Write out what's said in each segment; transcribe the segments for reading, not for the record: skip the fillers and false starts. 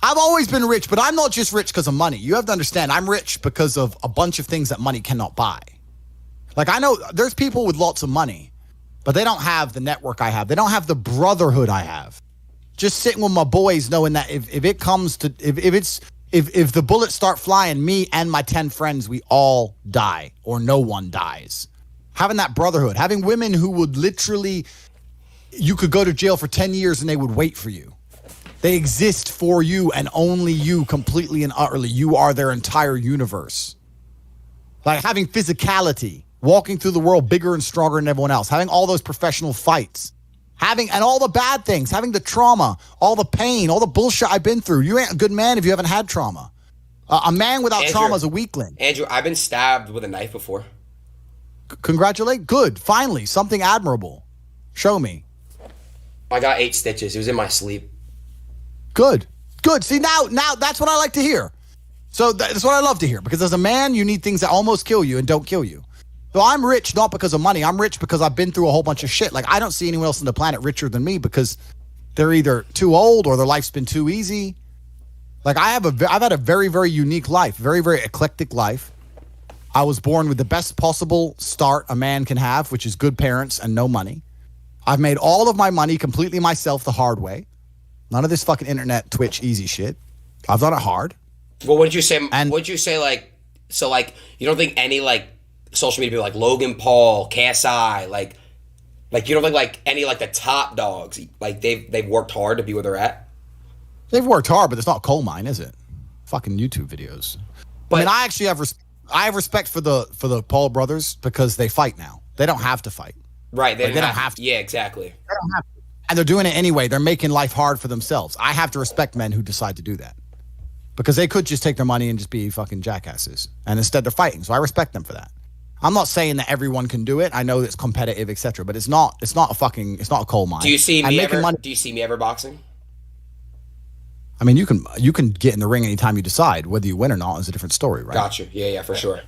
I've always been rich, but I'm not just rich because of money. You have to understand, I'm rich because of a bunch of things that money cannot buy. Like, I know there's people with lots of money, but they don't have the network I have. They don't have the brotherhood I have. Just sitting with my boys, knowing that if the bullets start flying, me and my 10 friends, we all die or no one dies. Having that brotherhood, having women who would literally, you could go to jail for 10 years and they would wait for you. They exist for you and only you, completely and utterly. You are their entire universe. Like having physicality, walking through the world bigger and stronger than everyone else, having all those professional fights. And all the bad things, having the trauma, all the pain, all the bullshit I've been through. You ain't a good man if you haven't had trauma. A man without trauma is a weakling. Andrew, I've been stabbed with a knife before. Congratulate. Good. Finally, something admirable. Show me. I got 8 stitches. It was in my sleep. Good. See, now that's what I like to hear. So that's what I love to hear. Because as a man, you need things that almost kill you and don't kill you. So I'm rich not because of money. I'm rich because I've been through a whole bunch of shit. Like, I don't see anyone else on the planet richer than me because they're either too old or their life's been too easy. Like, I've had a very, very unique life, very, very eclectic life. I was born with the best possible start a man can have, which is good parents and no money. I've made all of my money completely myself the hard way. None of this fucking internet, Twitch, easy shit. I've done it hard. Well, what'd you say, you don't think any, like, social media people like Logan Paul, KSI, like you don't think like any like the top dogs, like they've worked hard to be where they're at? They've worked hard, but it's not a coal mine, is it? Fucking YouTube videos. But I mean, I actually have respect for the Paul brothers because they fight now. They don't have to fight. Right. They don't have to. Yeah, exactly. They don't have to. And they're doing it anyway. They're making life hard for themselves. I have to respect men who decide to do that. Because they could just take their money and just be fucking jackasses. And instead they're fighting. So I respect them for that. I'm not saying that everyone can do it. I know it's competitive, etc. But it's not a coal mine. Do you see me ever boxing? I mean, you can get in the ring anytime you decide. Whether you win or not is a different story, right? Gotcha. Yeah, for sure.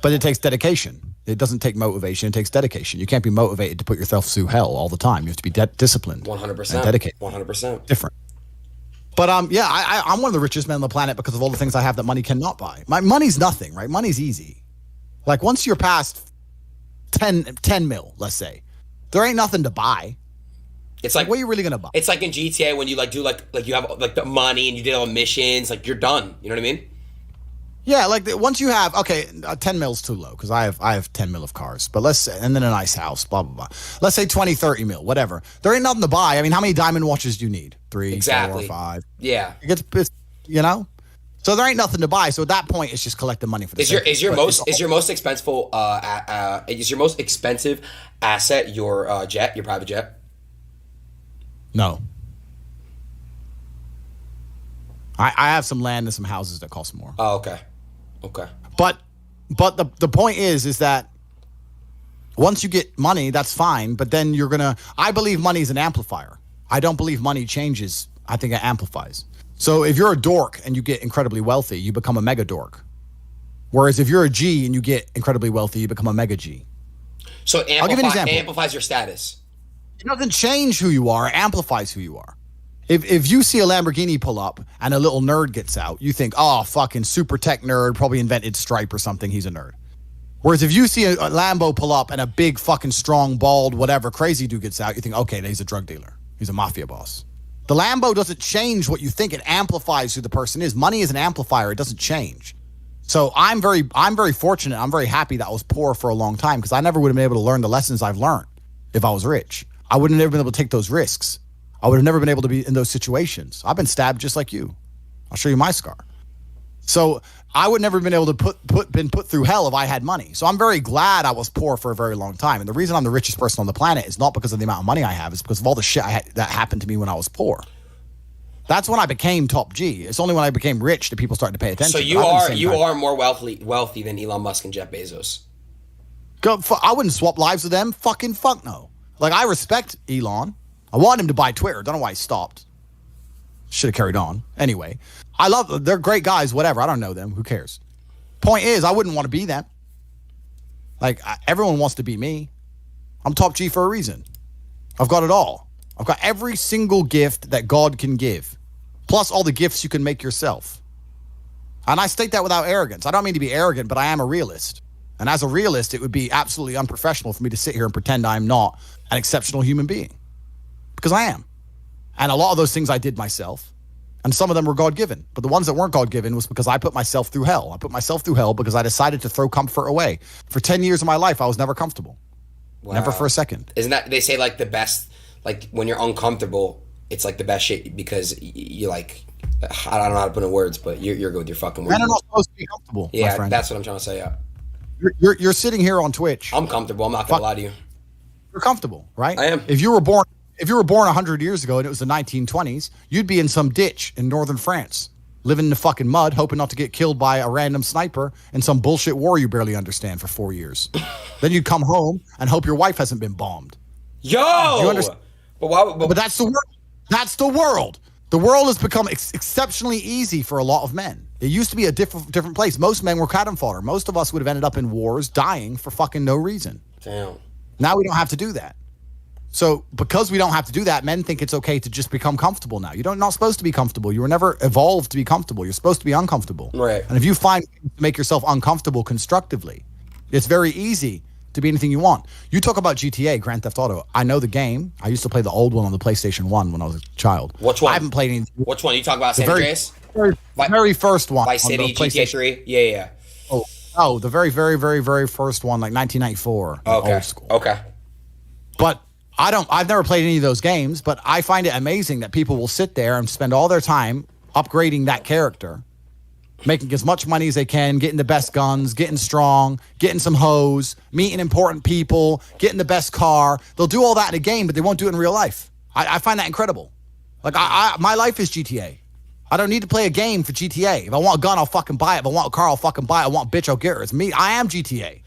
But it takes dedication. It doesn't take motivation. It takes dedication. You can't be motivated to put yourself through hell all the time. You have to be disciplined. 100%. And dedicated. 100%. Different. But yeah, I'm one of the richest men on the planet because of all the things I have that money cannot buy. My money's nothing, right? Money's easy. Like, once you're past 10 mil, let's say, there ain't nothing to buy. It's like, what are you really going to buy? It's like in GTA when you like do like you have like the money and you did all the missions, like you're done. You know what I mean? Yeah, like once you have, 10 mil's too low because I have 10 mil of cars, but let's say, and then a nice house, blah, blah, blah. Let's say 20, 30 mil, whatever. There ain't nothing to buy. I mean, how many diamond watches do you need? 3, exactly. 4, 5. Yeah. It gets, you know? So there ain't nothing to buy. So at that point, it's just collecting money for the Is your most expensive asset your private jet? No. I have some land and some houses that cost more. Oh, okay. But the point is that once you get money, that's fine. But then I believe money is an amplifier. I don't believe money changes. I think it amplifies. So if you're a dork and you get incredibly wealthy, you become a mega dork. Whereas if you're a G and you get incredibly wealthy, you become a mega G. So I'll give you an example. Amplifies your status. It doesn't change who you are. It amplifies who you are. If you see a Lamborghini pull up and a little nerd gets out, you think, oh, fucking super tech nerd, probably invented Stripe or something. He's a nerd. Whereas if you see a Lambo pull up and a big fucking strong, bald, whatever crazy dude gets out, you think, okay, he's a drug dealer. He's a mafia boss. The Lambo doesn't change what you think. It amplifies who the person is. Money is an amplifier. It doesn't change. So I'm very fortunate. I'm very happy that I was poor for a long time because I never would have been able to learn the lessons I've learned if I was rich. I would have never been able to take those risks. I would have never been able to be in those situations. I've been stabbed just like you. I'll show you my scar. So I would never have been able to been put through hell if I had money. So I'm very glad I was poor for a very long time. And the reason I'm the richest person on the planet is not because of the amount of money I have. It's because of all the shit that happened to me when I was poor. That's when I became top G. It's only when I became rich that people started to pay attention. So you are more wealthy than Elon Musk and Jeff Bezos. I wouldn't swap lives with them. Fucking fuck no. Like, I respect Elon. I want him to buy Twitter. Don't know why he stopped. Should have carried on. Anyway, they're great guys, whatever. I don't know them. Who cares? Point is, I wouldn't want to be them. Like, everyone wants to be me. I'm top G for a reason. I've got it all. I've got every single gift that God can give. plus all the gifts you can make yourself. And I state that without arrogance. I don't mean to be arrogant, but I am a realist. And as a realist, it would be absolutely unprofessional for me to sit here and pretend I'm not an exceptional human being. Because I am. And a lot of those things I did myself. And some of them were God-given. But the ones that weren't God-given was because I put myself through hell. I put myself through hell because I decided to throw comfort away. For 10 years of my life, I was never comfortable. Wow. Never for a second. Isn't that, they say like the best, like when you're uncomfortable, it's like the best shit because you like, I don't know how to put in words, but you're good with your fucking words. Men are not supposed to be comfortable. Yeah, my friend. That's what I'm trying to say, yeah. You're sitting here on Twitch. I'm comfortable. I'm not going to lie to you. You're comfortable, right? I am. If you were born 100 years ago and it was the 1920s, you'd be in some ditch in northern France, living in the fucking mud, hoping not to get killed by a random sniper in some bullshit war you barely understand for 4 years. Then you'd come home and hope your wife hasn't been bombed. Yo! You understand? But that's the world. That's the world. The world has become exceptionally easy for a lot of men. It used to be a different place. Most men were cannon fodder. Most of us would have ended up in wars, dying for fucking no reason. Damn. Now we don't have to do that. So because we don't have to do that, men think it's okay to just become comfortable now. You're not supposed to be comfortable. You were never evolved to be comfortable. You're supposed to be uncomfortable. Right. And if you find to make yourself uncomfortable constructively, it's very easy to be anything you want. You talk about GTA, Grand Theft Auto. I know the game. I used to play the old one on the PlayStation 1 when I was a child. Which one? I haven't played any. Which one? You talk about San Andreas? Very first one. Vice City, GTA 3? Yeah. Oh, the very, very, very, very first one, like 1994. Okay. Old school. Okay. But I've never played any of those games, but I find it amazing that people will sit there and spend all their time upgrading that character, making as much money as they can, getting the best guns, getting strong, getting some hoes, meeting important people, getting the best car. They'll do all that in a game, but they won't do it in real life. I find that incredible. Like my life is GTA. I don't need to play a game for GTA. If I want a gun, I'll fucking buy it. If I want a car, I'll fucking buy it. I want a bitch, I'll get her. It's me. I am GTA.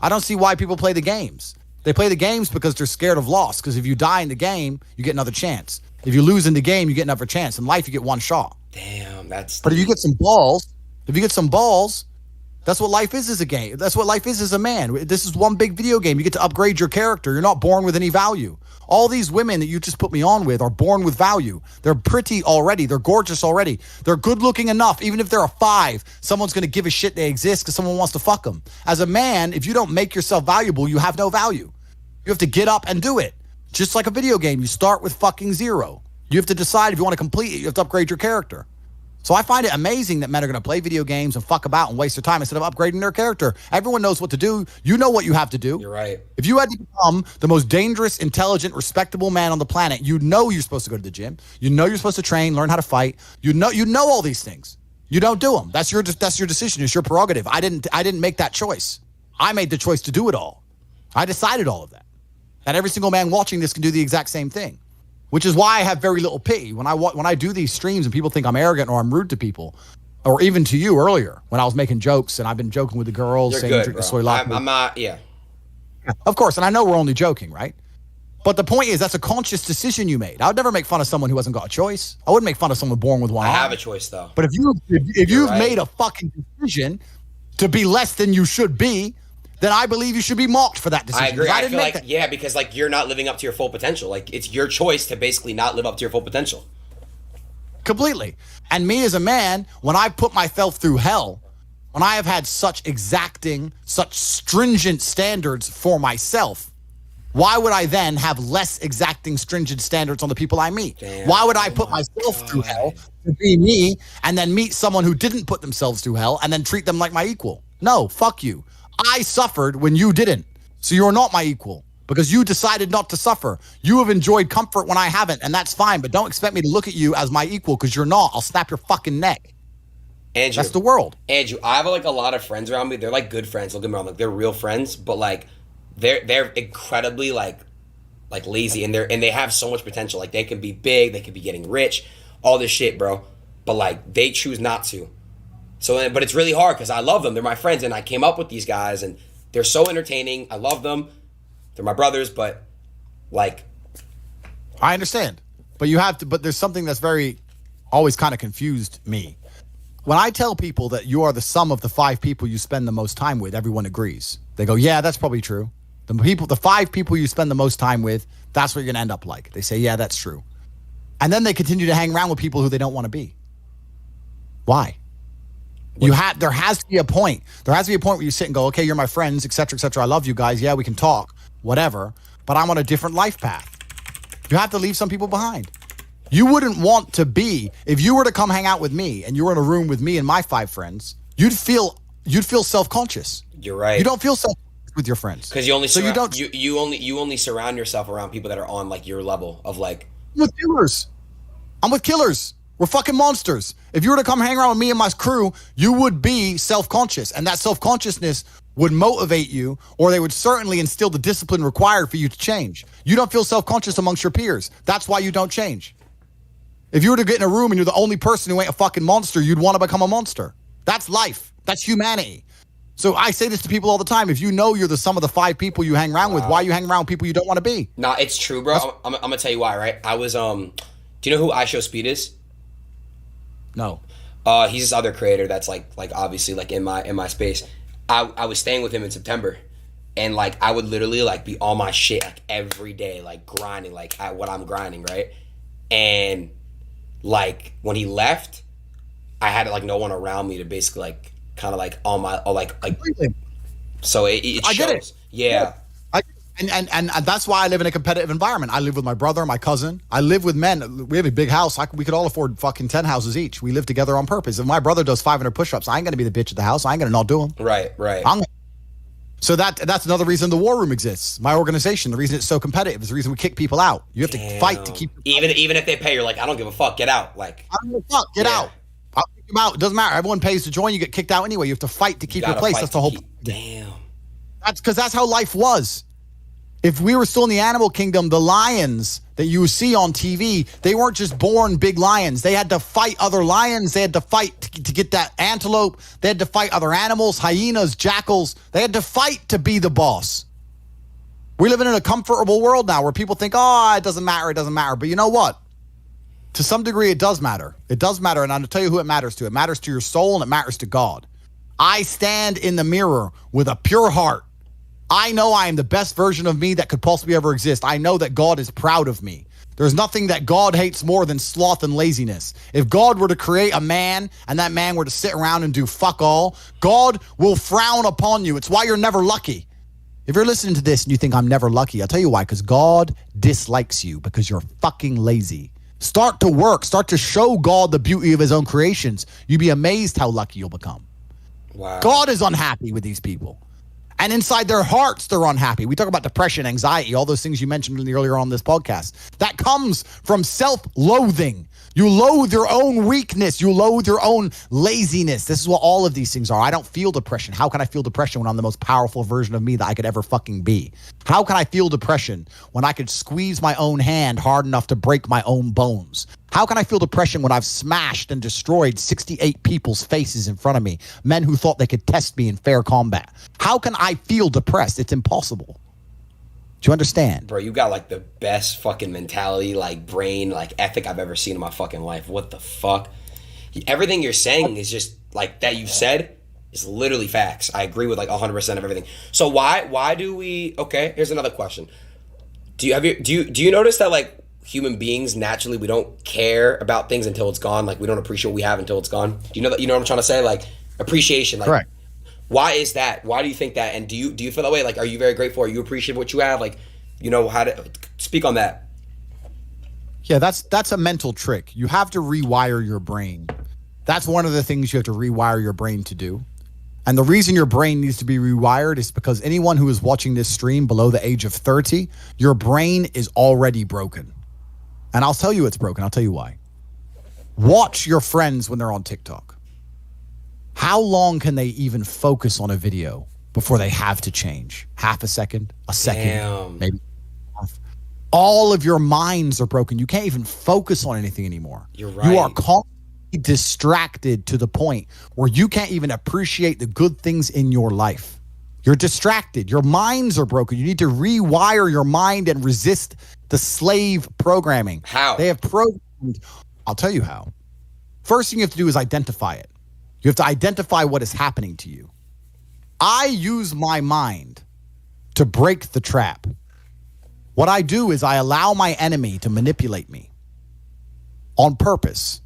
I don't see why people play the games. They play the games because they're scared of loss. Because if you die in the game, you get another chance. If you lose in the game, you get another chance. In life, you get one shot. Damn, that's... But if you get some balls, that's what life is as a game. That's what life is as a man. This is one big video game. You get to upgrade your character. You're not born with any value. All these women that you just put me on with are born with value. They're pretty already. They're gorgeous already. They're good looking enough. Even if they're a 5, someone's going to give a shit they exist because someone wants to fuck them. As a man, if you don't make yourself valuable, you have no value. You have to get up and do it. Just like a video game, you start with fucking 0. You have to decide if you want to complete it. You have to upgrade your character. So I find it amazing that men are going to play video games and fuck about and waste their time instead of upgrading their character. Everyone knows what to do. You know what you have to do. You're right. If you had to become the most dangerous, intelligent, respectable man on the planet, you know you're supposed to go to the gym. You know you're supposed to train, learn how to fight. You know all these things. You don't do them. That's your decision. It's your prerogative. I didn't make that choice. I made the choice to do it all. I decided all of that. And every single man watching this can do the exact same thing. Which is why I have very little pity when I do these streams and people think I'm arrogant or I'm rude to people, or even to you earlier when I was making jokes and I've been joking with the girls, You're saying good, drink the bro. soy latte. I'm not, yeah. Of course, and I know we're only joking, right? But the point is that's a conscious decision you made. I would never make fun of someone who hasn't got a choice. I wouldn't make fun of someone born with one arm. I have a choice though. But if you've right. made a fucking decision to be less than you should be, then I believe you should be mocked for that decision. I agree. I feel like, that. because like you're not living up to your full potential. Like it's your choice to basically not live up to your full potential. Completely. And me as a man, when I put myself through hell, when I have had such exacting, such stringent standards for myself, why would I then have less exacting, stringent standards on the people I meet? Damn. Why would I put myself through hell to be me and then meet someone who didn't put themselves through hell and then treat them like my equal? No, fuck you. I suffered when you didn't. So you're not my equal because you decided not to suffer. You have enjoyed comfort when I haven't, and that's fine. But don't expect me to look at you as my equal because you're not. I'll snap your fucking neck. Andrew, that's the world. Andrew, I have like a lot of friends around me. They're like good friends. Don't get me wrong. Like they're real friends, but like they're incredibly like lazy and they have so much potential. Like they can be big, they could be getting rich, all this shit, bro. But like they choose not to. So, but it's really hard because I love them. They're my friends, and I came up with these guys, and they're so entertaining. I love them. They're my brothers, but like, I understand. But you have to. But there's something that's always kind of confused me. When I tell people that you are the sum of the 5 people you spend the most time with, everyone agrees. They go, "Yeah, that's probably true." The 5 people you spend the most time with, that's what you're gonna end up like. They say, "Yeah, that's true." And then they continue to hang around with people who they don't want to be. Why? There has to be a point. There has to be a point where you sit and go, okay, you're my friends, et cetera, et cetera. I love you guys. Yeah, we can talk, whatever. But I'm on a different life path. You have to leave some people behind. You wouldn't want to be, if you were to come hang out with me and you were in a room with me and my 5 friends, you'd feel self-conscious. You're right. You don't feel self-conscious with your friends. Because you only surround yourself around people that are on like your level of like. I'm with killers. We're fucking monsters. If you were to come hang around with me and my crew, you would be self-conscious. And that self-consciousness would motivate you, or they would certainly instill the discipline required for you to change. You don't feel self-conscious amongst your peers. That's why you don't change. If you were to get in a room and you're the only person who ain't a fucking monster, you'd want to become a monster. That's life. That's humanity. So I say this to people all the time. If you know you're the sum of the 5 people you hang around with, why you hang around with people you don't want to be? Nah, it's true, bro. I'm gonna tell you why, right? I was do you know who I Show Speed is? No. He's this other creator that's like obviously like in my space. I was staying with him in September, and like I would literally like be on my shit like every day, like grinding, like at what I'm grinding, right? And like when he left, I had like no one around me to basically like kind of like on my like so it shows. I get it. Yeah. And that's why I live in a competitive environment. I live with my brother, my cousin. I live with men. We have a big house. We could all afford fucking 10 houses each. We live together on purpose. If my brother does 500 push-ups, I ain't going to be the bitch at the house. I ain't going to not do them. Right. So that's another reason the war room exists. My organization, the reason it's so competitive is the reason we kick people out. You have to fight to keep. Even if they pay, you're like, I don't give a fuck. Get out. Like, I don't give a fuck. Get out. I'll kick them out. It doesn't matter. Everyone pays to join. You get kicked out anyway. You have to fight to keep your place. That's the whole. Damn. That's because that's how life was. If we were still in the animal kingdom, the lions that you see on TV, they weren't just born big lions. They had to fight other lions. They had to fight to get that antelope. They had to fight other animals, hyenas, jackals. They had to fight to be the boss. We're living in a comfortable world now where people think, oh, it doesn't matter. It doesn't matter. But you know what? To some degree, it does matter. It does matter. And I'm going to tell you who it matters to. It matters to your soul and it matters to God. I stand in the mirror with a pure heart. I know I am the best version of me that could possibly ever exist. I know that God is proud of me. There's nothing that God hates more than sloth and laziness. If God were to create a man and that man were to sit around and do fuck all, God will frown upon you. It's why you're never lucky. If you're listening to this and you think I'm never lucky, I'll tell you why, because God dislikes you because you're fucking lazy. Start to work. Start to show God the beauty of his own creations. You'd be amazed how lucky you'll become. Wow. God is unhappy with these people. And inside their hearts, they're unhappy. We talk about depression, anxiety, all those things you mentioned earlier on this podcast. That comes from self-loathing. You loathe your own weakness. You loathe your own laziness. This is what all of these things are. I don't feel depression. How can I feel depression when I'm the most powerful version of me that I could ever fucking be? How can I feel depression when I could squeeze my own hand hard enough to break my own bones? How can I feel depression when I've smashed and destroyed 68 people's faces in front of me, men who thought they could test me in fair combat? How can I feel depressed? It's impossible. Do you understand? Bro, you got like the best fucking mentality, like brain, like ethic I've ever seen in my fucking life. What the fuck? Everything you're saying is just like that you said is literally facts. I agree with like 100% of everything. So why do we, okay, here's another question. Do you notice that like human beings naturally we don't care about things until it's gone? Like we don't appreciate what we have until it's gone. Do you know that? You know what I'm trying to say? Like appreciation. Like, correct. Why is that? Why do you think that? And do you feel that way? Like, are you very grateful? Are you appreciate what you have? Like, you know how to speak on that. Yeah, that's a mental trick. You have to rewire your brain. That's one of the things you have to rewire your brain to do. And the reason your brain needs to be rewired is because anyone who is watching this stream below the age of 30, your brain is already broken. And I'll tell you it's broken. I'll tell you why. Watch your friends when they're on TikTok. How long can they even focus on a video before they have to change? Half a second, a second, Damn. maybe half. All of your minds are broken. You can't even focus on anything anymore. You're right. You are constantly distracted to the point where you can't even appreciate the good things in your life. You're distracted. Your minds are broken. You need to rewire your mind and resist the slave programming. How? They have programmed. I'll tell you how. First thing you have to do is identify it. You have to identify what is happening to you. I use my mind to break the trap. What I do is I allow my enemy to manipulate me. on purpose.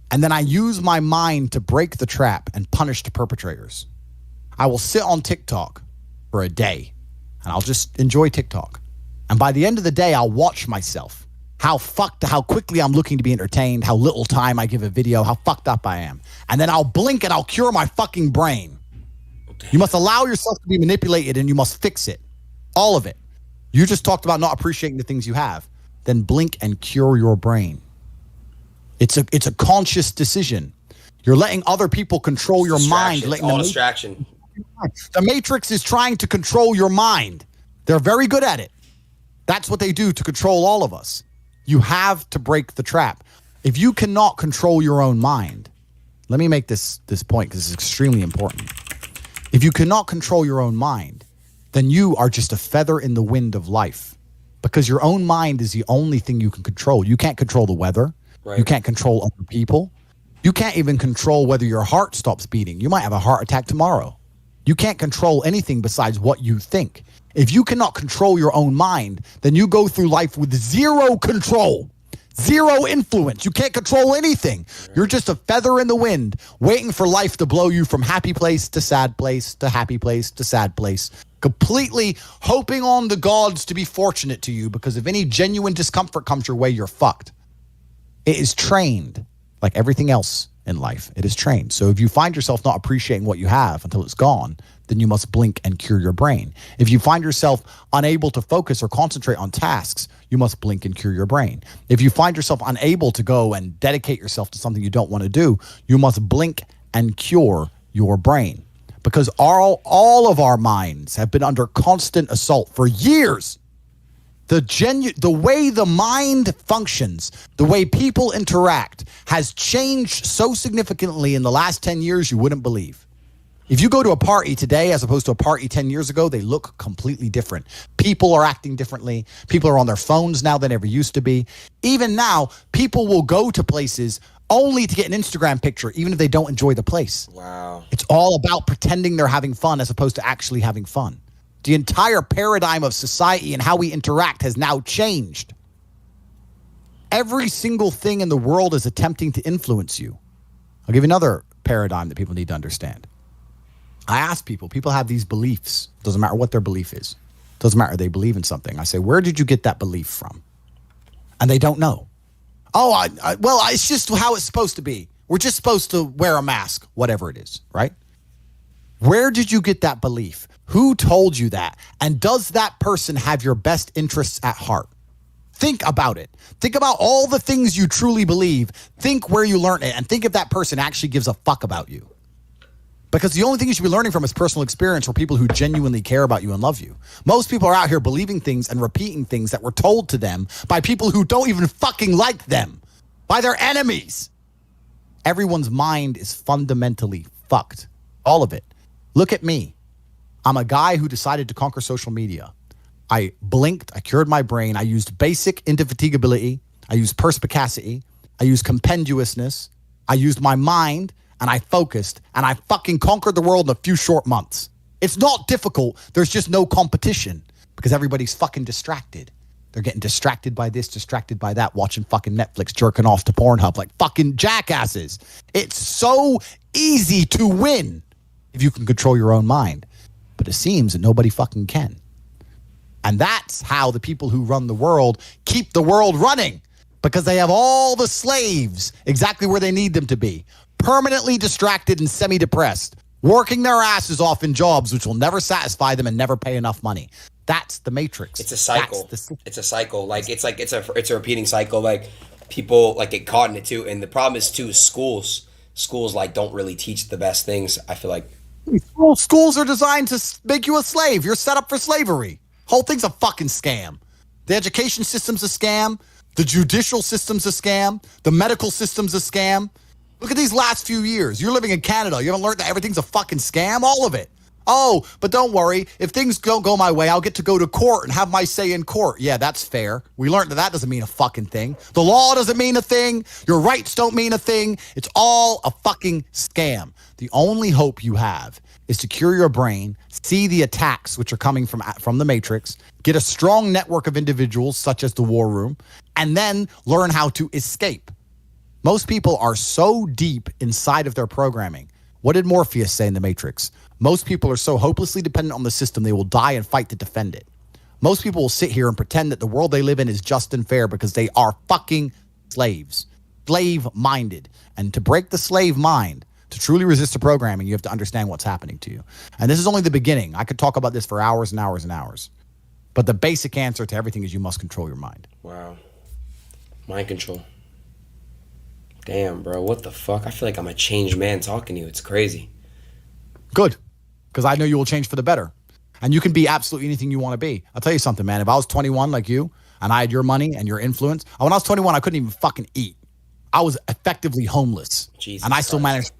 And then I use my mind to break the trap and punish the perpetrators. I will sit on TikTok for a day and I'll just enjoy TikTok. And by the end of the day, I'll watch myself. How quickly I'm looking to be entertained, how little time I give a video, how fucked up I am. And then I'll blink and I'll cure my fucking brain. You must allow yourself to be manipulated and you must fix it. All of it. You just talked about not appreciating the things you have. Then blink and cure your brain. It's a conscious decision. You're letting other people control your mind. It's all distraction. The Matrix is trying to control your mind. They're very good at it. That's what they do to control all of us. You have to break the trap. If you cannot control your own mind, let me make this point because it's extremely important. If you cannot control your own mind, then you are just a feather in the wind of life, because your own mind is the only thing you can control. You can't control the weather. Right. You can't control other people. You can't even control whether your heart stops beating. You might have a heart attack tomorrow. You can't control anything besides what you think. If you cannot control your own mind, then you go through life with zero control, zero influence. You can't control anything. You're just a feather in the wind, waiting for life to blow you from happy place to sad place to happy place to sad place, completely hoping on the gods to be fortunate to you, because if any genuine discomfort comes your way, you're fucked. It is trained, like everything else in life. It is trained. So if you find yourself not appreciating what you have until it's gone, then you must blink and cure your brain. If you find yourself unable to focus or concentrate on tasks, you must blink and cure your brain. If you find yourself unable to go and dedicate yourself to something you don't want to do, you must blink and cure your brain. Because all of our minds have been under constant assault for years. The way the mind functions, the way people interact has changed so significantly in the last 10 years you wouldn't believe. If you go to a party today as opposed to a party 10 years ago, they look completely different. People are acting differently. People are on their phones now than ever used to be. Even now, people will go to places only to get an Instagram picture, even if they don't enjoy the place. Wow. It's all about pretending they're having fun as opposed to actually having fun. The entire paradigm of society and how we interact has now changed. Every single thing in the world is attempting to influence you. I'll give you another paradigm that people need to understand. I ask people have these beliefs. Doesn't matter what their belief is. Doesn't matter, they believe in something. I say, where did you get that belief from? And they don't know. Oh, well, it's just how it's supposed to be. We're just supposed to wear a mask, whatever it is, right? Where did you get that belief? Who told you that? And does that person have your best interests at heart? Think about it. Think about all the things you truly believe. Think where you learned it, and think if that person actually gives a fuck about you. Because the only thing you should be learning from is personal experience or people who genuinely care about you and love you. Most people are out here believing things and repeating things that were told to them by people who don't even fucking like them, by their enemies. Everyone's mind is fundamentally fucked. All of it. Look at me. I'm a guy who decided to conquer social media. I blinked, I cured my brain, I used basic indefatigability, I used perspicacity, I used compendiousness, I used my mind, and I focused, and I fucking conquered the world in a few short months. It's not difficult, there's just no competition, because everybody's fucking distracted. They're getting distracted by this, distracted by that, watching fucking Netflix, jerking off to Pornhub like fucking jackasses. It's so easy to win if you can control your own mind. But it seems that nobody fucking can. And that's how the people who run the world keep the world running, because they have all the slaves exactly where they need them to be, permanently distracted and semi-depressed, working their asses off in jobs which will never satisfy them and never pay enough money. That's the Matrix. It's a cycle. It's a cycle. It's a repeating cycle. Like people get caught in it too. And the problem is too, schools don't really teach the best things. I feel like schools are designed to make you a slave. You're set up for slavery. Whole thing's a fucking scam. The education system's a scam. The judicial system's a scam. The medical system's a scam. Look at these last few years. You're living in Canada. You haven't learned that everything's a fucking scam? All of it. Oh, but don't worry. If things don't go my way, I'll get to go to court and have my say in court. Yeah, that's fair. We learned that doesn't mean a fucking thing. The law doesn't mean a thing. Your rights don't mean a thing. It's all a fucking scam. The only hope you have is to cure your brain, see the attacks which are coming from the Matrix, get a strong network of individuals such as the War Room, and then learn how to escape. Most people are so deep inside of their programming. What did Morpheus say in The Matrix? Most people are so hopelessly dependent on the system they will die and fight to defend it. Most people will sit here and pretend that the world they live in is just and fair because they are fucking slaves. Slave-minded. And to break the slave mind, to truly resist the programming, you have to understand what's happening to you. And this is only the beginning. I could talk about this for hours and hours and hours. But the basic answer to everything is you must control your mind. Wow. Mind control. Damn, bro. What the fuck? I feel like I'm a changed man talking to you. It's crazy. Good. Because I know you will change for the better. And you can be absolutely anything you want to be. I'll tell you something, man. If I was 21 like you, and I had your money and your influence, when I was 21, I couldn't even fucking eat. I was effectively homeless. Jesus and I still managed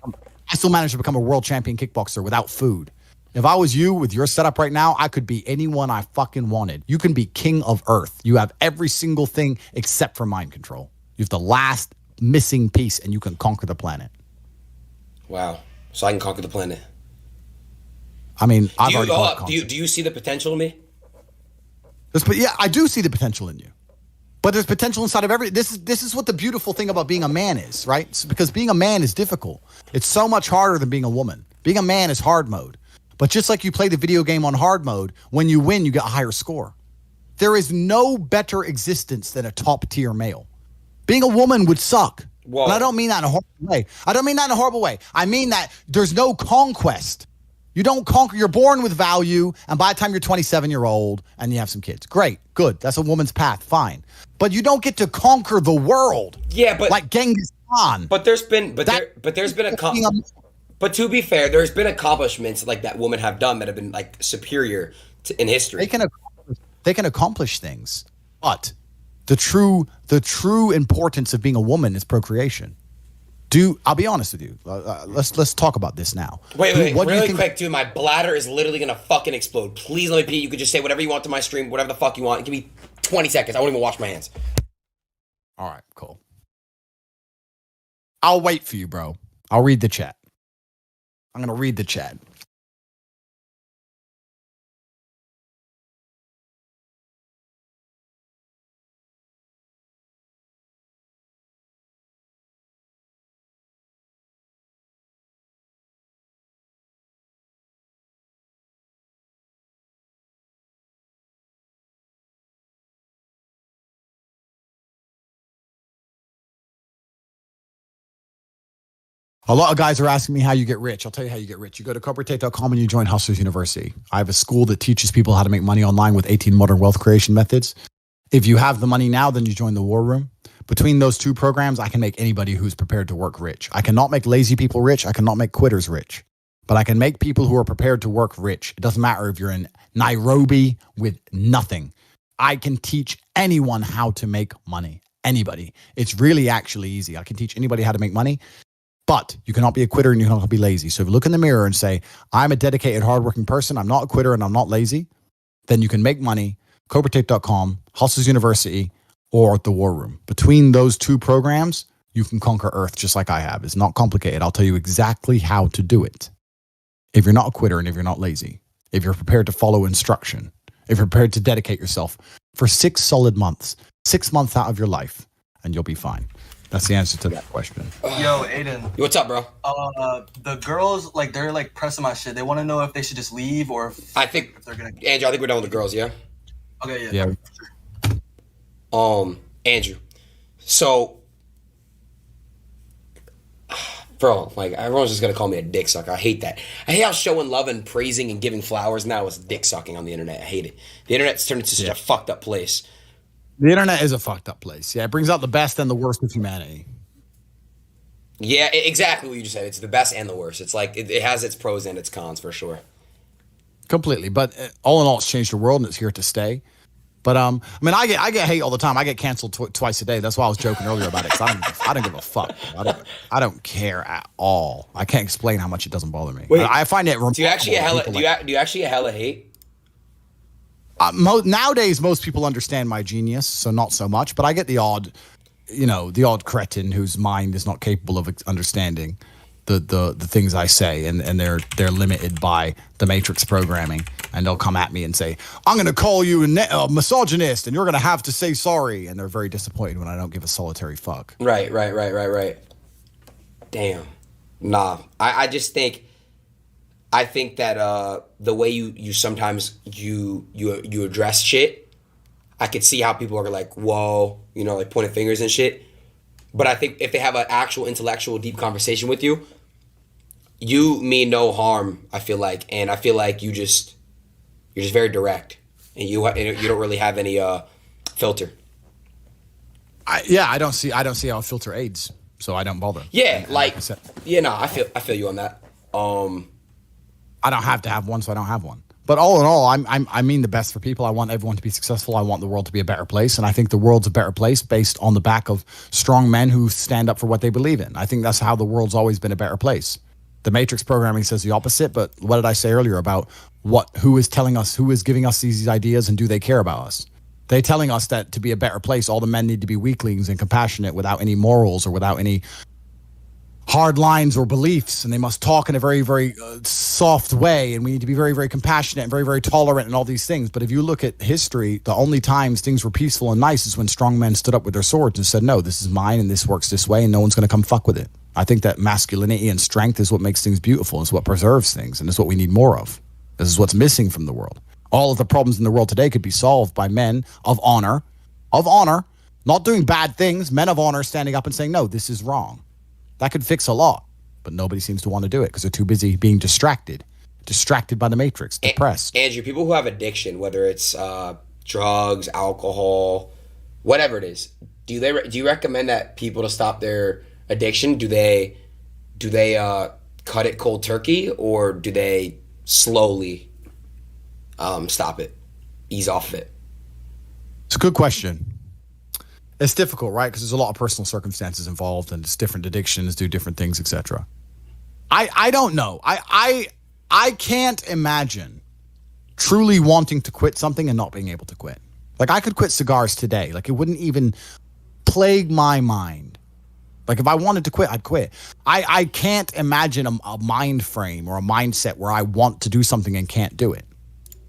to become a world champion kickboxer without food. If I was you with your setup right now, I could be anyone I fucking wanted. You can be king of earth. You have every single thing except for mind control. You have the last missing piece and you can conquer the planet. Wow. So I can conquer the planet. I mean, do you see the potential in me? Yeah, I do see the potential in you. But there's potential inside of every. This is what the beautiful thing about being a man is, right? It's because being a man is difficult. It's so much harder than being a woman. Being a man is hard mode. But just like you play the video game on hard mode, when you win, you get a higher score. There is no better existence than a top tier male. Being a woman would suck. Whoa. And I don't mean that in a horrible way. I mean that there's no conquest. You don't conquer. You're born with value, and by the time you're 27, you're old, and you have some kids. Great, good. That's a woman's path. Fine, but you don't get to conquer the world. Yeah, but like Genghis Khan. But to be fair, there's been accomplishments like that women have done that have been like superior in history. They can accomplish things, but the true importance of being a woman is procreation. I'll be honest with you. Let's talk about this now. Wait, really quick, dude. My bladder is literally gonna fucking explode. Please let me pee. You could just say whatever you want to my stream, whatever the fuck you want. Give me 20 seconds. I won't even wash my hands. All right, cool. I'll wait for you, bro. I'll read the chat. I'm gonna read the chat. A lot of guys are asking me how you get rich. I'll tell you how you get rich. You go to CobraTate.com and you join Hustlers University. I have a school that teaches people how to make money online with 18 modern wealth creation methods. If you have the money now, then you join the War Room. Between those two programs, I can make anybody who's prepared to work rich. I cannot make lazy people rich. I cannot make quitters rich. But I can make people who are prepared to work rich. It doesn't matter if you're in Nairobi with nothing. I can teach anyone how to make money. Anybody. It's really actually easy. I can teach anybody how to make money. But you cannot be a quitter and you cannot be lazy. So if you look in the mirror and say, I'm a dedicated, hardworking person, I'm not a quitter and I'm not lazy, then you can make money, CobraTate.com, Hustlers University, or the War Room. Between those two programs, you can conquer Earth just like I have. It's not complicated. I'll tell you exactly how to do it. If you're not a quitter and if you're not lazy, if you're prepared to follow instruction, if you're prepared to dedicate yourself for 6 solid months, 6 months out of your life, and you'll be fine. That's the answer to that question. Yo, Adin. What's up, bro? The girls, like, they're like pressing my shit. They want to know if they should just leave or if they're gonna. Andrew, I think we're done with the girls. Yeah. Okay. Yeah. Andrew. So, bro, like everyone's just gonna call me a dick sucker. I hate that. I hate how showing love and praising and giving flowers now is dick sucking on the internet. I hate it. The internet's turned into such a fucked up place. The internet is a fucked up place. Yeah, it brings out the best and the worst of humanity. Yeah, exactly what you just said. It's the best and the worst. It's like it has its pros and its cons for sure. Completely, but all in all, it's changed the world and it's here to stay. But I mean, I get hate all the time. I get canceled twice a day. That's why I was joking earlier about it. Cause I don't give a fuck. I don't care at all. I can't explain how much it doesn't bother me. Wait, I find it. Do you actually get hella? Do you actually get hella hate? Nowadays, most people understand my genius, so not so much. But I get the odd cretin whose mind is not capable of understanding. the things I say, and they're limited by the matrix programming, and they'll come at me and say, I'm going to call you a misogynist, and you're going to have to say sorry, and they're very disappointed when I don't give a solitary fuck. Right. Damn. Nah, I just think, that the way you sometimes you address shit, I could see how people are like, whoa, like pointing fingers and shit. But I think if they have an actual intellectual deep conversation with you, you mean no harm, I feel like. And I feel like you're just very direct, and you don't really have any filter. I don't see how a filter aids, so I don't bother. Yeah, I feel you on that. I don't have to have one, so I don't have one. But all in all, I mean the best for people. I want everyone to be successful. I want the world to be a better place. And I think the world's a better place based on the back of strong men who stand up for what they believe in. I think that's how the world's always been a better place. The Matrix programming says the opposite, but what did I say earlier about who is telling us, who is giving us these ideas, and do they care about us? They're telling us that to be a better place, all the men need to be weaklings and compassionate without any morals or without any hard lines or beliefs, and they must talk in a very, very soft way, and we need to be very, very compassionate and very, very tolerant and all these things. But if you look at history, the only times things were peaceful and nice is when strong men stood up with their swords and said, no, this is mine and this works this way and no one's going to come fuck with it. I think that masculinity and strength is what makes things beautiful. It's what preserves things, and it's what we need more of. This is what's missing from the world. All of the problems in the world today could be solved by men of honor, not doing bad things, men of honor standing up and saying, no, this is wrong. That could fix a lot, but nobody seems to want to do it because they're too busy being distracted by the matrix, depressed. Andrew, people who have addiction, whether it's drugs, alcohol, whatever it is, do you recommend that people to stop their addiction? Do they cut it cold turkey, or do they slowly stop it, ease off of it? It's a good question. It's difficult, right? Because there's a lot of personal circumstances involved, and it's different addictions do different things, etc. I don't know. I can't imagine truly wanting to quit something and not being able to quit. Like, I could quit cigars today. Like, it wouldn't even plague my mind. Like, if I wanted to quit, I'd quit. I can't imagine a mind frame or a mindset where I want to do something and can't do it.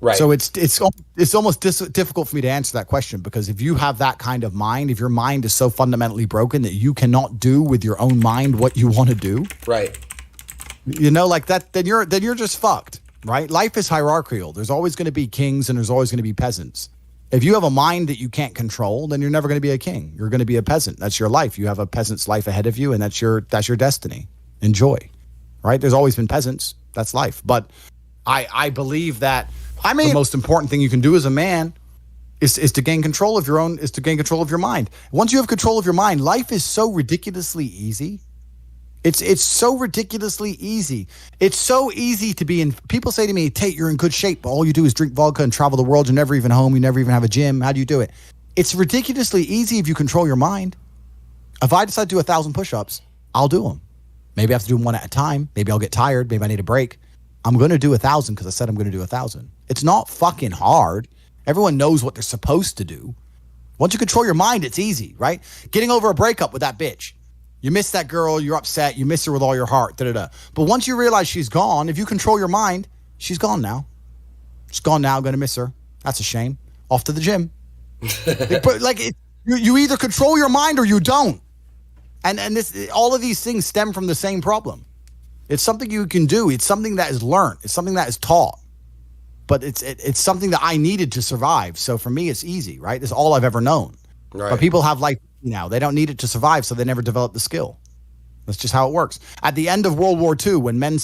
Right. So it's almost difficult for me to answer that question, because if you have that kind of mind, if your mind is so fundamentally broken that you cannot do with your own mind what you want to do, right? Like that, then you're just fucked, right? Life is hierarchical. There's always going to be kings and there's always going to be peasants. If you have a mind that you can't control, then you're never going to be a king. You're going to be a peasant. That's your life. You have a peasant's life ahead of you, and that's your destiny. Enjoy, right? There's always been peasants. That's life. But I believe that. The most important thing you can do as a man is to gain control of your mind. Once you have control of your mind, life is so ridiculously easy. It's so ridiculously easy. It's so easy to be in. People say to me, Tate, you're in good shape, but all you do is drink vodka and travel the world. You're never even home. You never even have a gym. How do you do it? It's ridiculously easy if you control your mind. If I decide to do 1,000 push-ups, I'll do them. Maybe I have to do them one at a time. Maybe I'll get tired. Maybe I need a break. I'm going to do 1,000 because I said I'm going to do 1,000. It's not fucking hard. Everyone knows what they're supposed to do. Once you control your mind, it's easy, right? Getting over a breakup with that bitch. You miss that girl, you're upset, you miss her with all your heart, da-da-da. But once you realize she's gone, if you control your mind, she's gone now. She's gone now, going to miss her. That's a shame. Off to the gym. You either control your mind or you don't. And all of these things stem from the same problem. It's something you can do. It's something that is learned. It's something that is taught. But it's something that I needed to survive. So for me, it's easy, right? It's all I've ever known. Right. But people have life now. They don't need it to survive, so they never develop the skill. That's just how it works. At the end of World War II, when men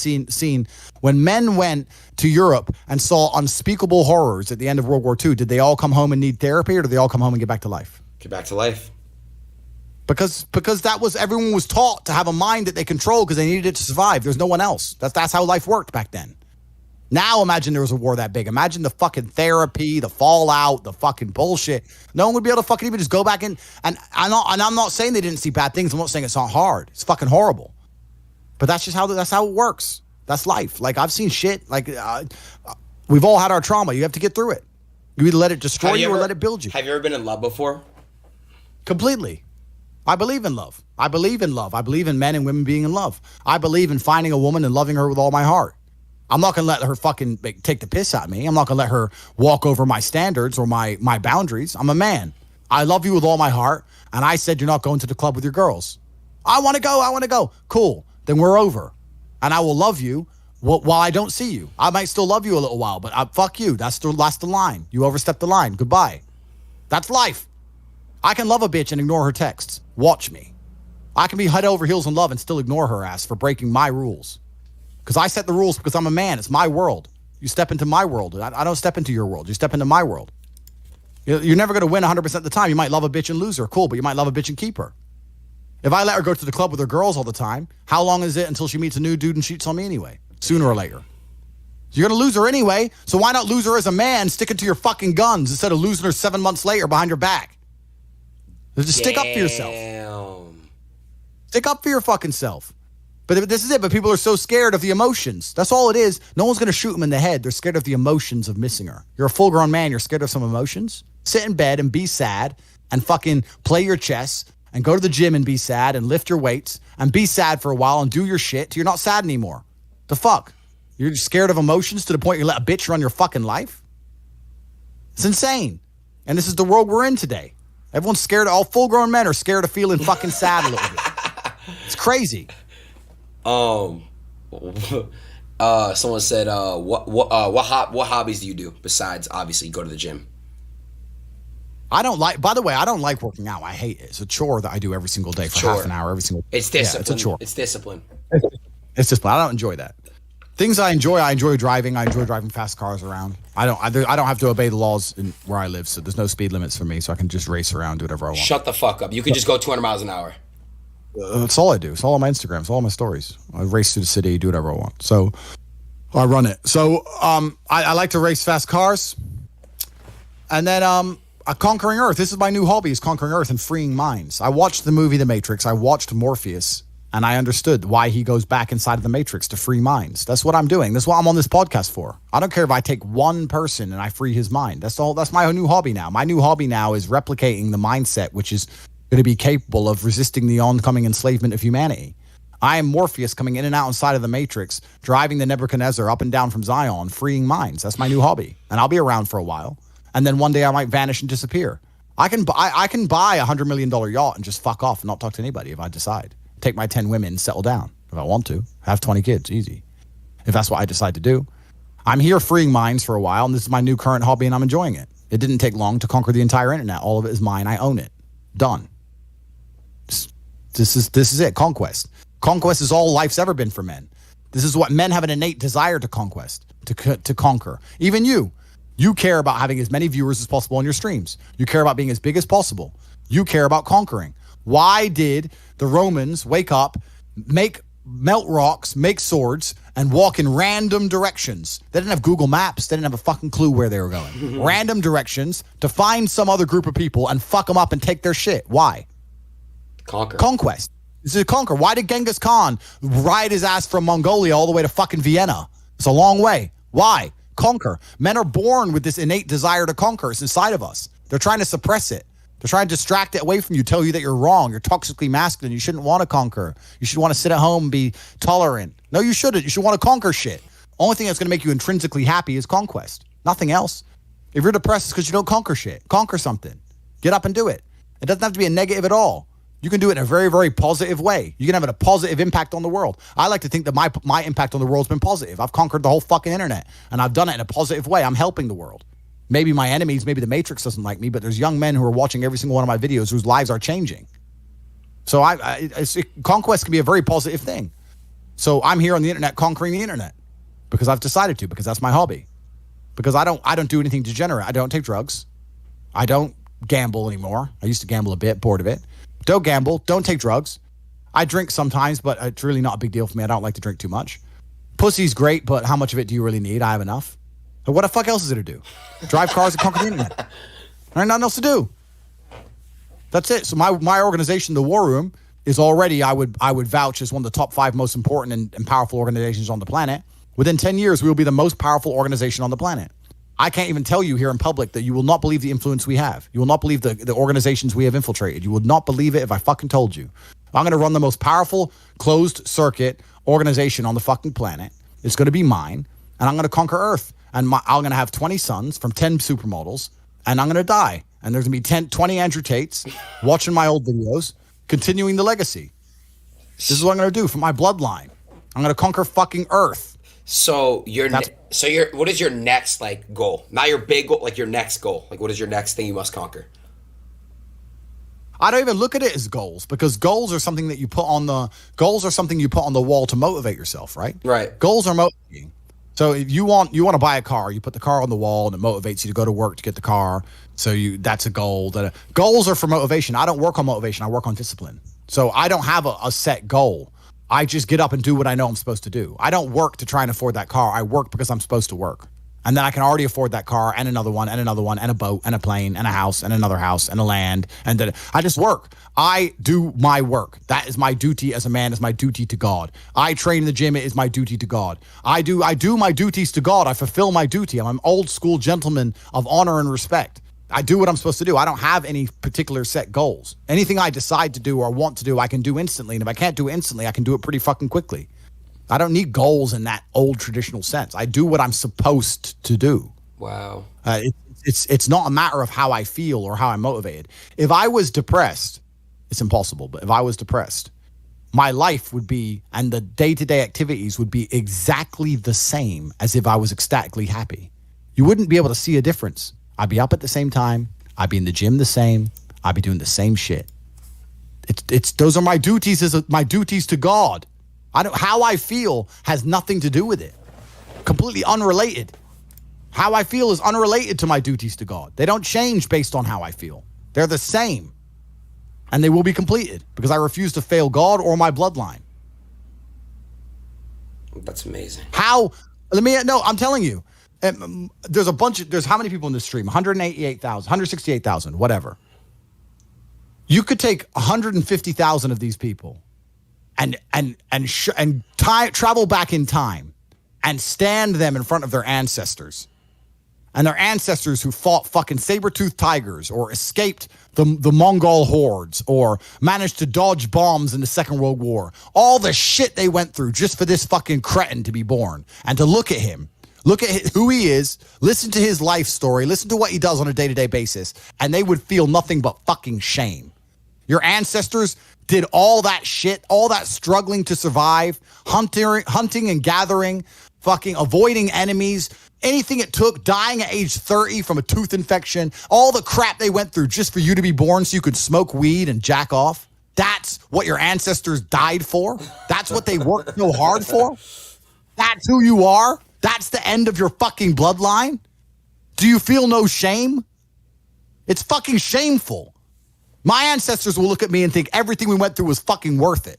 went to Europe and saw unspeakable horrors at the end of World War II, did they all come home and need therapy, or did they all come home and get back to life? Get back to life. Because everyone was taught to have a mind that they control because they needed it to survive. There's no one else. That's how life worked back then. Now imagine there was a war that big. Imagine the fucking therapy, the fallout, the fucking bullshit. No one would be able to fucking even just go back in. And I'm not saying they didn't see bad things. I'm not saying it's not hard. It's fucking horrible. But that's how it works. That's life. Like, I've seen shit. Like, we've all had our trauma. You have to get through it. You either let it destroy you or let it build you. Have you ever been in love before? Completely. I believe in love. I believe in love. I believe in men and women being in love. I believe in finding a woman and loving her with all my heart. I'm not going to let her fucking take the piss out of me. I'm not going to let her walk over my standards or my boundaries. I'm a man. I love you with all my heart. And I said you're not going to the club with your girls. I want to go. I want to go. Cool. Then we're over. And I will love you while I don't see you. I might still love you a little while, but fuck you. That's the line. You overstepped the line. Goodbye. That's life. I can love a bitch and ignore her texts. Watch me. I can be head over heels in love and still ignore her ass for breaking my rules. Because I set the rules because I'm a man. It's my world. You step into my world. I don't step into your world. You step into my world. You're never going to win 100% of the time. You might love a bitch and lose her. Cool, but you might love a bitch and keep her. If I let her go to the club with her girls all the time, how long is it until she meets a new dude and cheats on me anyway? Sooner or later. You're going to lose her anyway, so why not lose her as a man sticking to your fucking guns instead of losing her 7 months later behind your back? Just stick up for yourself. Stick up for your fucking self. But this is it. But people are so scared of the emotions. That's all it is. No one's going to shoot them in the head. They're scared of the emotions of missing her. You're a full-grown man. You're scared of some emotions. Sit in bed and be sad and fucking play your chess and go to the gym and be sad and lift your weights and be sad for a while and do your shit till you're not sad anymore. The fuck? You're scared of emotions to the point you let a bitch run your fucking life? It's insane. And this is the world we're in today. Everyone's scared. All full-grown men are scared of feeling fucking sad a little bit. It's crazy. Someone said, what hobbies do you do besides obviously go to the gym? By the way, I don't like working out. I hate it. It's a chore that I do every single day for half an hour every single day. It's discipline. Yeah, it's a chore. It's discipline. It's discipline. I don't enjoy that. Things I enjoy driving. I enjoy driving fast cars around. I don't have to obey the laws where I live, so there's no speed limits for me, so I can just race around, do whatever I want. Shut the fuck up. You can just go 200 miles an hour. That's all I do. It's all on my Instagram. It's all on my stories. I race through the city, do whatever I want. So I run it. So I like to race fast cars. And then Conquering Earth. This is my new hobby, is Conquering Earth and freeing minds. I watched the movie The Matrix. I watched Morpheus. And I understood why he goes back inside of the Matrix to free minds. That's what I'm doing. That's what I'm on this podcast for. I don't care if I take one person and I free his mind. That's all. That's my new hobby now. My new hobby now is replicating the mindset, which is going to be capable of resisting the oncoming enslavement of humanity. I am Morpheus coming in and out inside of the Matrix, driving the Nebuchadnezzar up and down from Zion, freeing minds. That's my new hobby. And I'll be around for a while. And then one day I might vanish and disappear. I can buy a $100 million yacht and just fuck off and not talk to anybody if I decide. Take my 10 women and settle down if I want to. Have 20 kids, easy. If that's what I decide to do. I'm here freeing minds for a while, and this is my new current hobby, and I'm enjoying it. It didn't take long to conquer the entire internet. All of it is mine. I own it. Done. This is it. Conquest. Conquest is all life's ever been for men. This is what men have an innate desire to conquest, to conquer. Even you. You care about having as many viewers as possible on your streams. You care about being as big as possible. You care about conquering. Why did the Romans wake up, melt rocks, make swords, and walk in random directions? They didn't have Google Maps. They didn't have a fucking clue where they were going. Random directions to find some other group of people and fuck them up and take their shit. Why? Conquer. Conquest. This is a conquer. Why did Genghis Khan ride his ass from Mongolia all the way to fucking Vienna? It's a long way. Why? Conquer. Men are born with this innate desire to conquer. It's inside of us. They're trying to suppress it. They're trying to distract it away from you, tell you that you're wrong. You're toxically masculine. You shouldn't want to conquer. You should want to sit at home and be tolerant. No, you shouldn't. You should want to conquer shit. Only thing that's going to make you intrinsically happy is conquest. Nothing else. If you're depressed, it's because you don't conquer shit. Conquer something. Get up and do it. It doesn't have to be a negative at all. You can do it in a very, very positive way. You can have a positive impact on the world. I like to think that my impact on the world's been positive. I've conquered the whole fucking internet, and I've done it in a positive way. I'm helping the world. Maybe my enemies, maybe the Matrix doesn't like me, but there's young men who are watching every single one of my videos whose lives are changing. So conquest can be a very positive thing. So I'm here on the internet conquering the internet because I've decided to, because that's my hobby. Because I don't do anything degenerate. I don't take drugs. I don't gamble anymore. I used to gamble a bit, bored of it. Don't gamble. Don't take drugs. I drink sometimes, but it's really not a big deal for me. I don't like to drink too much. Pussy's great, but how much of it do you really need? I have enough. So what the fuck else is there to do? Drive cars and conquer the internet. There ain't nothing else to do. That's it. So my organization, the War Room, is already, I would vouch, as one of the top 5 most important and powerful organizations on the planet. Within 10 years, we will be the most powerful organization on the planet. I can't even tell you here in public that you will not believe the influence we have. You will not believe the organizations we have infiltrated. You would not believe it if I fucking told you. I'm going to run the most powerful closed circuit organization on the fucking planet. It's going to be mine, and I'm going to conquer Earth. And I'm going to have 20 sons from 10 supermodels, and I'm going to die. And there's going to be 20 Andrew Tates watching my old videos, continuing the legacy. This is what I'm going to do for my bloodline. I'm going to conquer fucking Earth. So what is your next like goal? Not your big goal, like your next goal. Like what is your next thing you must conquer? I don't even look at it as goals, because goals are something that you put on the wall to motivate yourself, right? Right. Goals are motivating. So if you want to buy a car, you put the car on the wall and it motivates you to go to work to get the car. So that's a goal. Goals are for motivation. I don't work on motivation. I work on discipline. So I don't have a set goal. I just get up and do what I know I'm supposed to do. I don't work to try and afford that car. I work because I'm supposed to work. And then I can already afford that car and another one and another one and a boat and a plane and a house and another house and a land. And then I just work. I do my work. That is my duty as a man, is my duty to God. I train in the gym. It is my duty to God. I do my duties to God. I fulfill my duty. I'm an old school gentleman of honor and respect. I do what I'm supposed to do. I don't have any particular set goals. Anything I decide to do or want to do, I can do instantly. And if I can't do it instantly, I can do it pretty fucking quickly. I don't need goals in that old traditional sense. I do what I'm supposed to do. Wow. It's not a matter of how I feel or how I'm motivated. If I was depressed, it's impossible, but if I was depressed, my life would be, and the day-to-day activities would be exactly the same as if I was ecstatically happy. You wouldn't be able to see a difference. I'd be up at the same time. I'd be in the gym the same. I'd be doing the same shit. Those are my duties my duties to God. How I feel has nothing to do with it. Completely unrelated. How I feel is unrelated to my duties to God. They don't change based on how I feel. They're the same. And they will be completed because I refuse to fail God or my bloodline. That's amazing. I'm telling you. There's how many people in this stream? 188,000, 168,000, whatever. You could take 150,000 of these people and travel back in time and stand them in front of their ancestors. And their ancestors who fought fucking saber-toothed tigers or escaped the Mongol hordes or managed to dodge bombs in the Second World War. All the shit they went through just for this fucking cretin to be born. And to look at him. Look at who he is, listen to his life story, listen to what he does on a day-to-day basis, and they would feel nothing but fucking shame. Your ancestors did all that shit, all that struggling to survive, hunting and gathering, fucking avoiding enemies, anything it took, dying at age 30 from a tooth infection, all the crap they went through just for you to be born so you could smoke weed and jack off. That's what your ancestors died for. That's what they worked so hard for. That's who you are. That's the end of your fucking bloodline? Do you feel no shame? It's fucking shameful. My ancestors will look at me and think everything we went through was fucking worth it.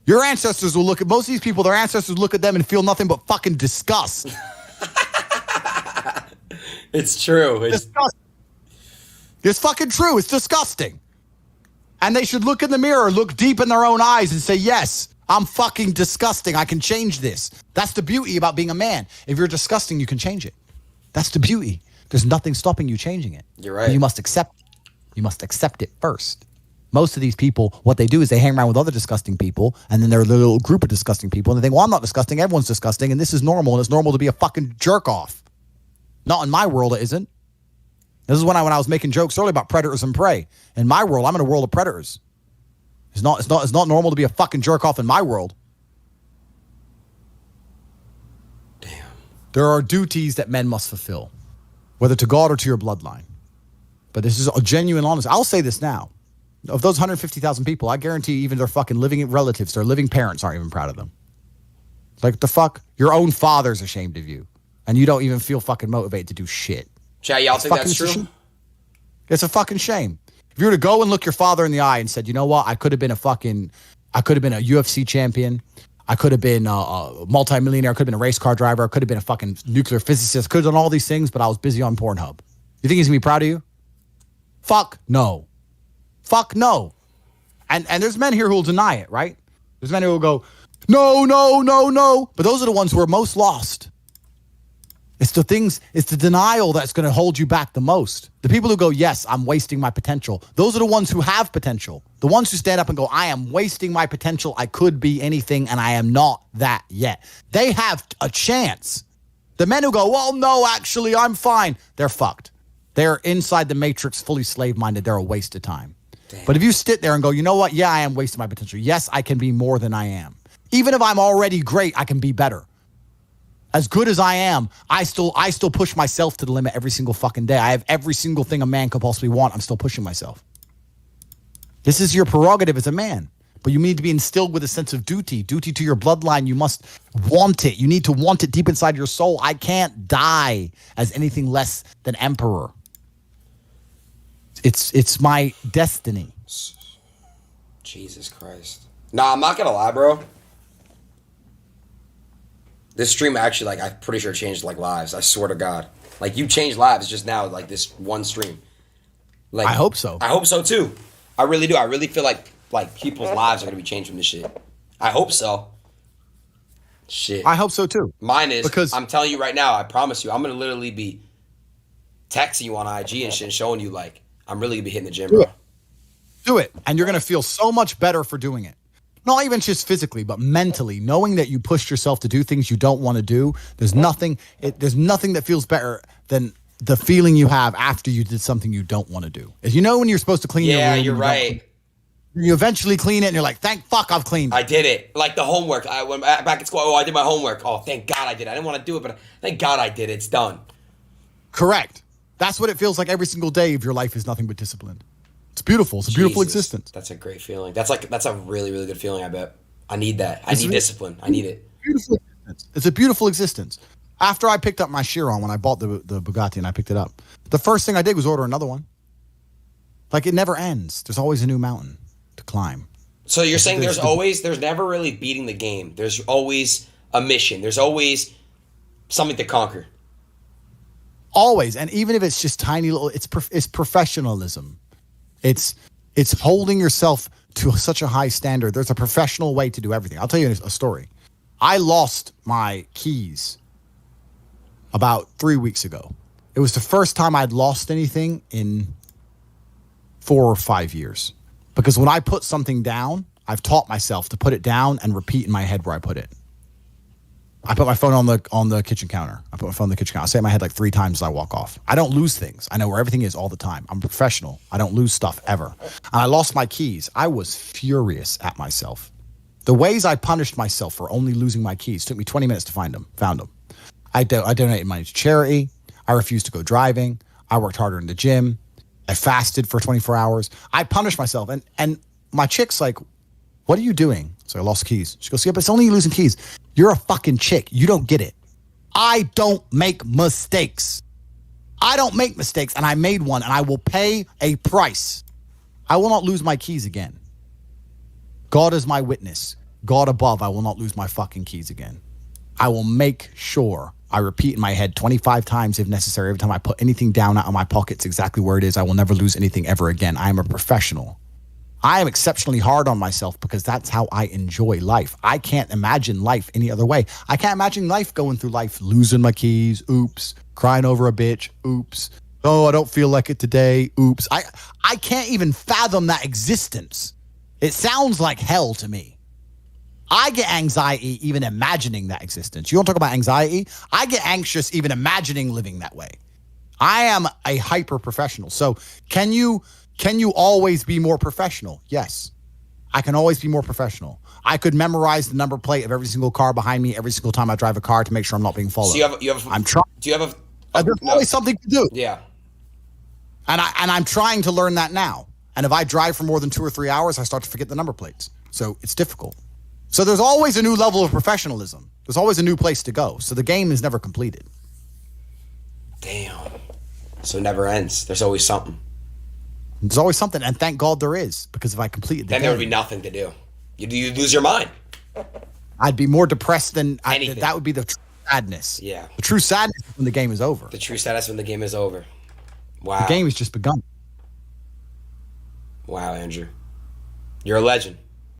Your ancestors will look at, most of these people, their ancestors look at them and feel nothing but fucking disgust. It's true. It's fucking true. It's disgusting. And they should look in the mirror, look deep in their own eyes and say, yes, I'm fucking disgusting. I can change this. That's the beauty about being a man. If you're disgusting, you can change it. That's the beauty. There's nothing stopping you changing it. You're right. But you must accept it first. Most of these people, what they do is they hang around with other disgusting people, and then they're a little group of disgusting people, and they think, well, I'm not disgusting. Everyone's disgusting, and this is normal, and it's normal to be a fucking jerk off. Not in my world, it isn't. This is when I was making jokes earlier about predators and prey. In my world, I'm in a world of predators. It's not normal to be a fucking jerk off in my world. Damn. There are duties that men must fulfill, whether to God or to your bloodline. But this is a genuine honesty. I'll say this now. Of those 150,000 people, I guarantee even their fucking living relatives, their living parents aren't even proud of them. Like, the fuck? Your own father's ashamed of you. And you don't even feel fucking motivated to do shit. Chat, y'all think that's true? It's a fucking shame. If you were to go and look your father in the eye and said, you know what, I could have been a UFC champion. I could have been a multimillionaire. I could have been a race car driver. I could have been a fucking nuclear physicist. Could have done all these things, but I was busy on Pornhub. You think he's going to be proud of you? Fuck no. Fuck no. And there's men here who will deny it, right? There's men who will go, no. But those are the ones who are most lost. It's the denial that's going to hold you back the most. The people who go, yes, I'm wasting my potential. Those are the ones who have potential. The ones who stand up and go, I am wasting my potential. I could be anything and I am not that yet. They have a chance. The men who go, well, no, actually, I'm fine. They're fucked. They're inside the matrix, fully slave-minded. They're a waste of time. Damn. But if you sit there and go, you know what? Yeah, I am wasting my potential. Yes, I can be more than I am. Even if I'm already great, I can be better. As good as I am, I still push myself to the limit every single fucking day. I have every single thing a man could possibly want. I'm still pushing myself. This is your prerogative as a man. But you need to be instilled with a sense of duty to your bloodline. You must want it. You need to want it deep inside your soul. I can't die as anything less than emperor. It's my destiny. Jesus Christ. Nah, I'm not gonna lie, bro. This stream actually, like, I'm pretty sure changed, like, lives. I swear to God. Like, you changed lives just now, like, this one stream. Like, I hope so. I hope so, too. I really do. I really feel like people's lives are going to be changed from this shit. I hope so. Shit. I hope so, too. Mine is, because I'm telling you right now, I promise you, I'm going to literally be texting you on IG and shit and showing you, like, I'm really going to be hitting the gym, bro. Do it. And you're going to feel so much better for doing it. Not even just physically, but mentally, knowing that you pushed yourself to do things you don't want to do. There's nothing that feels better than the feeling you have after you did something you don't want to do. As you know, when you're supposed to clean your room. Yeah, you're right. You eventually clean it and you're like, thank fuck I've cleaned it. I did it. Like the homework. I went back at school. Oh, I did my homework. Oh, thank God I did it. I didn't want to do it, but thank God I did it. It's done. Correct. That's what it feels like every single day if your life is nothing but disciplined. It's beautiful. It's a beautiful existence. That's a great feeling. That's a really, really good feeling, I bet. I need that. I need discipline. I need it. Beautiful existence. It's a beautiful existence. After I picked up my Chiron, when I bought the Bugatti and I picked it up, the first thing I did was order another one. Like, it never ends. There's always a new mountain to climb. So you're saying there's never really beating the game. There's always a mission. There's always something to conquer. Always. And even if it's just tiny little, it's professionalism. It's holding yourself to such a high standard. There's a professional way to do everything. I'll tell you a story. I lost my keys about 3 weeks ago. It was the first time I'd lost anything in 4 or 5 years. Because when I put something down, I've taught myself to put it down and repeat in my head where I put it. I put my phone on the kitchen counter. I say it in my head like 3 times as I walk off. I don't lose things. I know where everything is all the time. I'm a professional. I don't lose stuff ever. And I lost my keys. I was furious at myself. The ways I punished myself for only losing my keys took me 20 minutes to find them. Found them. I donated money to charity. I refused to go driving. I worked harder in the gym. I fasted for 24 hours. I punished myself. And my chick's like, what are you doing? So I lost keys. She goes, yeah, but it's only you losing keys. You're a fucking chick. You don't get it. I don't make mistakes. I don't make mistakes, and I made one, and I will pay a price. I will not lose my keys again. God is my witness. God above, I will not lose my fucking keys again. I will make sure I repeat in my head 25 times if necessary. Every time I put anything down out of my pockets exactly where it is, I will never lose anything ever again. I am a professional. I am exceptionally hard on myself because that's how I enjoy life. I can't imagine life any other way. I can't imagine life going through life, losing my keys, oops, crying over a bitch, oops. Oh, I don't feel like it today, oops. I can't even fathom that existence. It sounds like hell to me. I get anxiety even imagining that existence. You want to talk about anxiety? I get anxious even imagining living that way. I am a hyper professional. So can you always be more professional? Yes. I can always be more professional. I could memorize the number plate of every single car behind me every single time I drive a car to make sure I'm not being followed. So I'm trying. Do you have a? There's always something to do. Yeah. And I'm trying to learn that now. And if I drive for more than 2 or 3 hours, I start to forget the number plates. So it's difficult. So there's always a new level of professionalism. There's always a new place to go. So the game is never completed. Damn. So it never ends. There's always something. There's always something, and thank God there is, because if I completed the then there would be nothing to do. You lose your mind. I'd be more depressed than anything. That would be the true sadness. Yeah. The true sadness is when the game is over. The true sadness when the game is over. Wow. The game has just begun. Wow, Andrew. You're a legend.